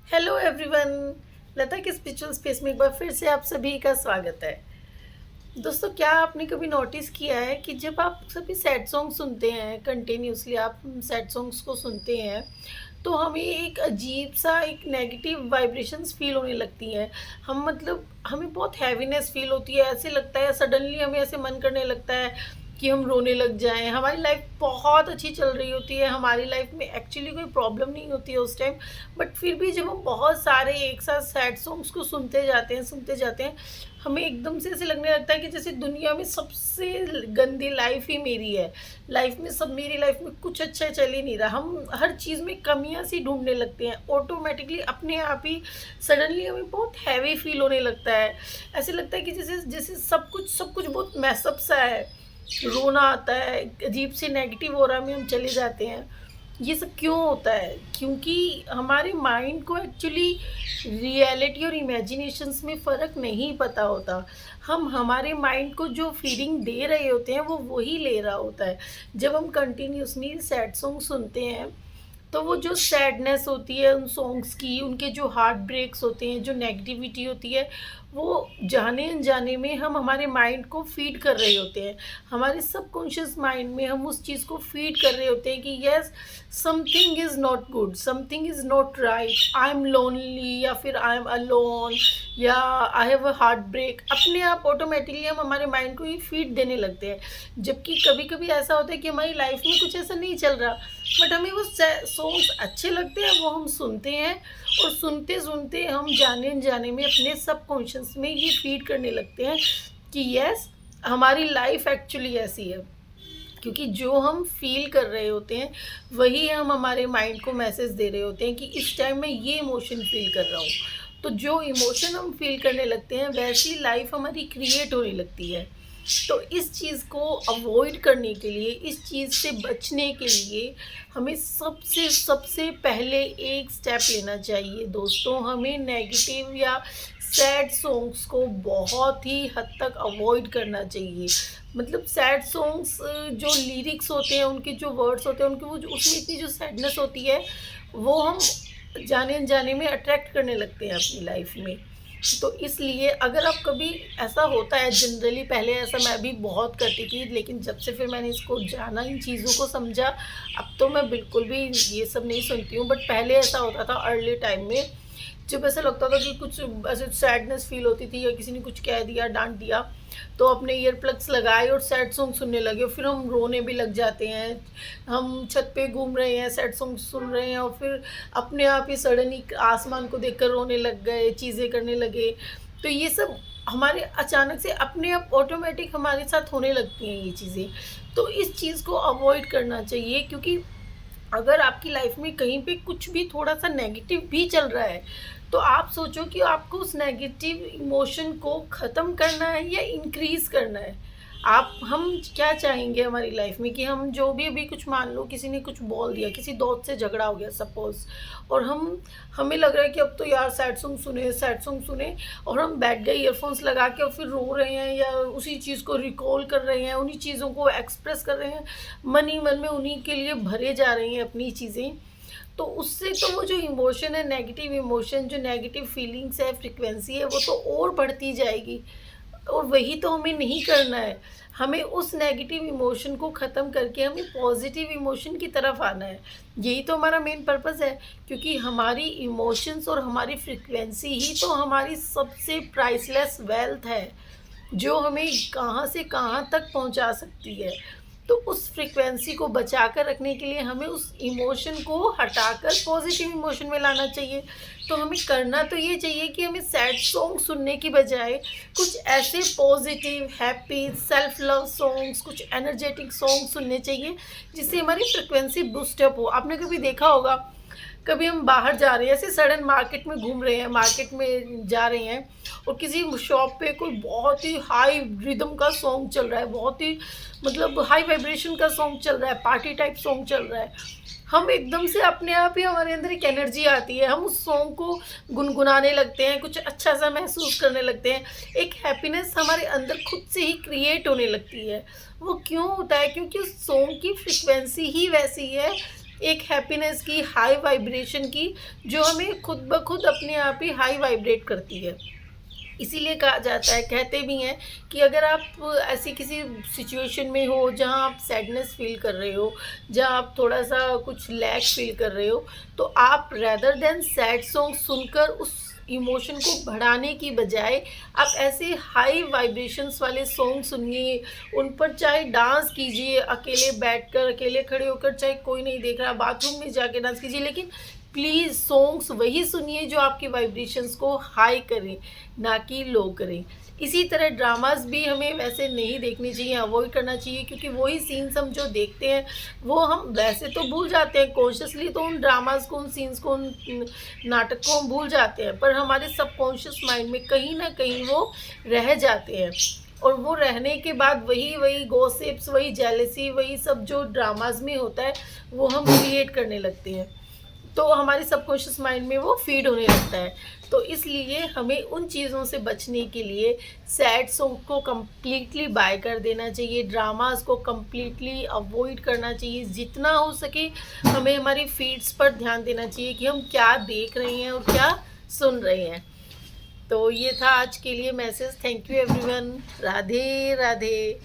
Hello everyone. लता के spiritual space में एक बार फिर से आप सभी का स्वागत है। दोस्तों, क्या आपने कभी नोटिस किया है कि जब आप सभी सैड सॉन्ग सुनते हैं, कंटिन्यूसली आप सैड सॉन्ग्स को सुनते हैं, तो हमें एक अजीब सा एक नेगेटिव वाइब्रेशंस फील होने लगती हैं। हमें बहुत हैवीनेस फील होती है। ऐसे लगता है सडनली हमें ऐसे मन करने लगता है कि हम रोने लग जाएं। हमारी लाइफ बहुत अच्छी चल रही होती है, हमारी लाइफ में एक्चुअली कोई प्रॉब्लम नहीं होती है उस टाइम, बट फिर भी जब हम बहुत सारे एक साथ सैड सॉन्ग्स को सुनते जाते हैं, हमें एकदम से ऐसे लगने लगता है कि जैसे दुनिया में सबसे गंदी लाइफ ही मेरी है। मेरी लाइफ में कुछ अच्छा चल ही नहीं रहा। हम हर चीज़ में कमियां सी ढूंढने लगते हैं ऑटोमेटिकली, अपने आप ही। सडनली हमें बहुत हैवी फील होने लगता है। ऐसे लगता है कि जैसे जैसे सब कुछ बहुत मैसअप सा है। रोना आता है, अजीब से नेगेटिव ऑरा में हम चले जाते हैं। ये सब क्यों होता है? क्योंकि हमारे माइंड को एक्चुअली रियलिटी और इमेजिनेशंस में फ़र्क नहीं पता होता। हम हमारे माइंड को जो फीलिंग दे रहे होते हैं वो वही ले रहा होता है। जब हम कंटिन्यूसली सैड सॉन्ग सुनते हैं, तो वो जो सैडनेस होती है उन सॉन्ग्स की, उनके जो हार्ट ब्रेक्स होते हैं, जो नेगेटिविटी होती है, वो जाने अनजाने में हम हमारे माइंड को फीड कर रहे होते हैं। हमारे सबकॉन्शियस माइंड में हम उस चीज़ को फीड कर रहे होते हैं कि yes, something is not good, something is not right, I am lonely, या फिर आई एम अलोन, या I have a heart break. अपने आप ऑटोमेटिकली हम हमारे माइंड को ही फीड देने लगते हैं। जबकि कभी कभी ऐसा होता है कि हमारी लाइफ में कुछ ऐसा नहीं चल रहा, बट हमें वो सॉन्ग्स अच्छे लगते हैं, वो हम सुनते हैं, और सुनते सुनते हम जाने अनजाने में अपने सबकॉन्शियस में ये फीड करने लगते हैं कि यस, हमारी लाइफ एक्चुअली ऐसी है। क्योंकि जो हम फील कर रहे होते हैं वही हम हमारे माइंड को मैसेज दे रहे होते हैं कि इस टाइम मैं ये इमोशन फील कर रहा हूँ। तो जो इमोशन हम फील करने लगते हैं वैसी लाइफ हमारी क्रिएट होने लगती है। तो इस चीज़ को अवॉइड करने के लिए, इस चीज़ से बचने के लिए, हमें सबसे सबसे पहले एक स्टेप लेना चाहिए दोस्तों। हमें नेगेटिव या सैड सॉन्ग्स को बहुत ही हद तक अवॉइड करना चाहिए। मतलब सैड सॉन्ग्स, जो लिरिक्स होते हैं, उनके जो वर्ड्स होते हैं, उनके वो जो उसमें इतनी जो सैडनेस होती है, वो हम जाने अनजाने में अट्रैक्ट करने लगते हैं अपनी लाइफ में। तो इसलिए अगर आप कभी, ऐसा होता है जनरली, पहले ऐसा मैं भी बहुत करती थी, लेकिन जब से फिर मैंने इसको जाना, इन चीज़ों को समझा, अब तो मैं बिल्कुल भी ये सब नहीं सुनती हूँ। बट पहले ऐसा होता था अर्ली टाइम में, जब ऐसा लगता था कि कुछ ऐसे सैडनेस फील होती थी या किसी ने कुछ कह दिया, डांट दिया, तो अपने ईयर प्लग्स लगाए और सैड सॉन्ग सुनने लगे, और फिर हम रोने भी लग जाते हैं। हम छत पे घूम रहे हैं, सैड सॉन्ग सुन रहे हैं, और फिर अपने आप ही सडनली आसमान को देखकर रोने लग गए, चीज़ें करने लगे। तो ये सब हमारे अचानक से अपने आप ऑटोमेटिक हमारे साथ होने लगती हैं ये चीज़ें। तो इस चीज़ को अवॉइड करना चाहिए, क्योंकि अगर आपकी लाइफ में कहीं पे कुछ भी थोड़ा सा नेगेटिव भी चल रहा है, तो आप सोचो कि आपको उस नेगेटिव इमोशन को ख़त्म करना है या इंक्रीज़ करना है। हम क्या चाहेंगे हमारी लाइफ में कि हम जो भी, अभी कुछ मान लो किसी ने कुछ बोल दिया, किसी दोस्त से झगड़ा हो गया सपोज़, और हमें लग रहा है कि अब तो यार सैड सॉन्ग सुने, और हम बैठ गए ईयरफोन्स लगा के, और फिर रो रहे हैं या उसी चीज़ को रिकॉल कर रहे हैं, उन्हीं चीज़ों को एक्सप्रेस कर रहे हैं, मन ही मन में उन्हीं के लिए भरे जा रही हैं अपनी चीज़ें। तो उससे तो वो जो इमोशन है, नेगेटिव इमोशन, जो नेगेटिव फीलिंग्स है, फ्रिक्वेंसी है, वो तो और बढ़ती जाएगी। और वही तो हमें नहीं करना है। हमें उस नेगेटिव इमोशन को ख़त्म करके हमें पॉजिटिव इमोशन की तरफ आना है। यही तो हमारा मेन पर्पस है, क्योंकि हमारी इमोशंस और हमारी फ्रिक्वेंसी ही तो हमारी सबसे प्राइसलेस वेल्थ है, जो हमें कहाँ से कहाँ तक पहुँचा सकती है। तो उस फ्रीक्वेंसी को बचा कर रखने के लिए हमें उस इमोशन को हटाकर पॉजिटिव इमोशन में लाना चाहिए। तो हमें करना तो ये चाहिए कि हमें सैड सॉन्ग सुनने की बजाय कुछ ऐसे positive, happy, self love songs, कुछ एनर्जेटिक सॉन्ग सुनने चाहिए, जिससे हमारी फ्रिक्वेंसी बूस्ट अप हो। आपने कभी देखा होगा, कभी हम बाहर जा रहे हैं, ऐसे सडन मार्केट में घूम रहे हैं, मार्केट में जा रहे हैं, और किसी शॉप पे कोई बहुत ही हाई रिदम का सॉन्ग चल रहा है, बहुत ही मतलब हाई वाइब्रेशन का सॉन्ग चल रहा है, पार्टी टाइप सॉन्ग चल रहा है। हम एकदम से अपने आप ही, हमारे अंदर एक एनर्जी आती है, हम उस सॉन्ग को गुनगुनाने लगते हैं, कुछ अच्छा सा महसूस करने लगते हैं, एक हैप्पीनेस हमारे अंदर खुद से ही क्रिएट होने लगती है। वो क्यों होता है? क्योंकि उस सॉन्ग की फ्रिक्वेंसी ही वैसी है एक हैप्पीनेस की, हाई वाइब्रेशन की, जो हमें खुद ब खुद अपने आप ही हाई वाइब्रेट करती है। इसीलिए कहा जाता है, कहते भी हैं कि अगर आप ऐसी किसी सिचुएशन में हो जहाँ आप सैडनेस फील कर रहे हो, जहाँ आप थोड़ा-सा कुछ लैक फील कर रहे हो, तो आप रेदर देन सैड सॉन्ग सुनकर उस इमोशन को बढ़ाने की बजाय आप ऐसे हाई वाइब्रेशंस वाले सॉन्ग सुनिए, उन पर चाहे डांस कीजिए, अकेले बैठकर, अकेले खड़े होकर, चाहे कोई नहीं देख रहा, बाथरूम में जाके डांस कीजिए, लेकिन प्लीज़ सॉन्ग्स वही सुनिए जो आपकी वाइब्रेशंस को हाई करें, ना कि लो करें। इसी तरह ड्रामास भी हमें वैसे नहीं देखने चाहिए, अवॉइड करना चाहिए, क्योंकि वही सीन्स हम जो देखते हैं वो हम वैसे तो भूल जाते हैं कॉन्शियसली, तो उन ड्रामास को, उन सीन्स को, उन नाटक को हम भूल जाते हैं, पर हमारे सबकॉन्शियस माइंड में कहीं ना कहीं वो रह जाते हैं। और वो रहने के बाद वही वही गॉसिप्स, वही जेलसी, वही सब जो ड्रामास में होता है वो हम क्रिएट करने लगते हैं, तो हमारे सबकॉन्शियस माइंड में वो फीड होने लगता है। तो इसलिए हमें उन चीज़ों से बचने के लिए सैड सॉन्ग को कम्प्लीटली बाय कर देना चाहिए, ड्रामास को कम्प्लीटली अवॉइड करना चाहिए। जितना हो सके हमें हमारी फीड्स पर ध्यान देना चाहिए कि हम क्या देख रहे हैं और क्या सुन रहे हैं। तो ये था आज के लिए message. Thank you everyone. Radhe Radhe.